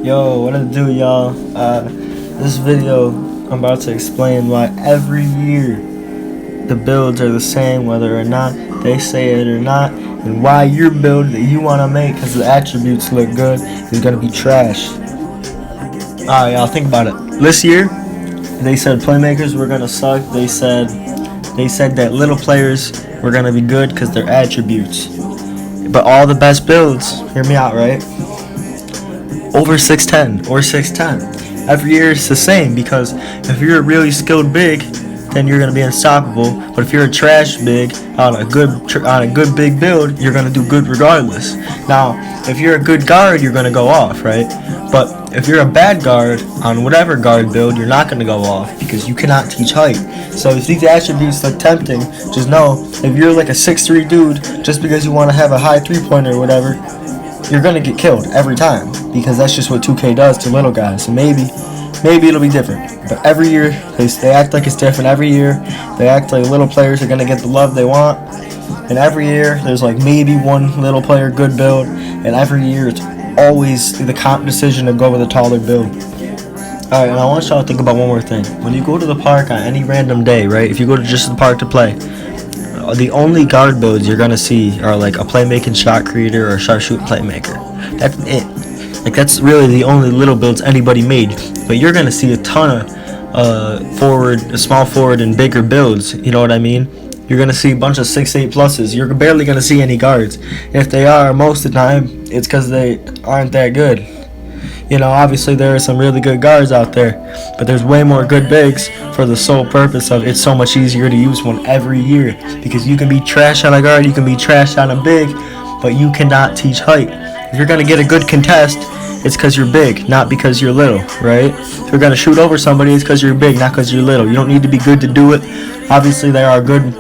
Yo, what it do, y'all? This video, I'm about to explain why every year the builds are the same, whether or not they say it or not, and why your build that you want to make, because the attributes look good, is going to be trash. Alright, y'all, think about it. This year, they said playmakers were going to suck. They said that little players were going to be good because they're attributes. But all the best builds, hear me out, right? Over 6'10 or 6'10. Every year it's the same, because if you're a really skilled big, then you're gonna be unstoppable. But if you're a trash big on a good big build, you're gonna do good regardless. Now, if you're a good guard, you're gonna go off, right? But if you're a bad guard on whatever guard build, you're not gonna go off because you cannot teach height. So if these attributes look tempting, just know if you're like a 6'3 dude, just because you want to have a high 3-pointer or whatever, you're gonna get killed every time, because that's just what 2K does to little guys. So maybe it'll be different. But every year they act like it's different. Every year they act like little players are gonna get the love they want, and every year there's like maybe one little player good build, and every year it's always the comp decision to go with a taller build. Alright, and I want y'all to think about one more thing. When you go to the park on any random day, right, if you go to just the park to play, the only guard builds you're gonna see are like a playmaking shot creator or a sharpshooting playmaker. That's it. Like, that's really the only little builds anybody made. But you're gonna see a ton of small forward and bigger builds. You know what I mean? You're gonna see a bunch of 6'8 pluses. You're barely gonna see any guards. And if they are, most of the time, it's because they aren't that good. You know, obviously there are some really good guards out there, but there's way more good bigs for the sole purpose of it's so much easier to use one every year, because you can be trash on a guard, you can be trash on a big, but you cannot teach height. If you're going to get a good contest, it's because you're big, not because you're little, right? If you're going to shoot over somebody, it's because you're big, not because you're little. You don't need to be good to do it. Obviously there are good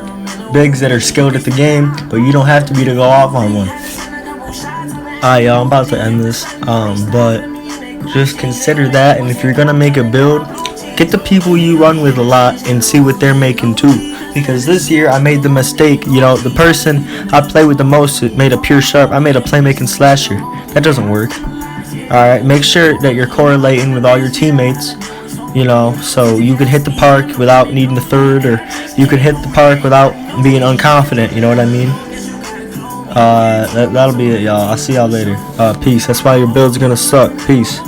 bigs that are skilled at the game, but you don't have to be to go off on one. Alright, y'all, I'm about to end this, but just consider that, and if you're gonna make a build, get the people you run with a lot and see what they're making too. Because this year I made the mistake, you know, the person I play with the most made a pure sharp. I made a playmaking slasher. That doesn't work. Alright, make sure that you're correlating with all your teammates, you know, so you can hit the park without needing the third, or you can hit the park without being unconfident, you know what I mean? That'll be it, y'all. I'll see y'all later. Peace. That's why your build's gonna suck. Peace.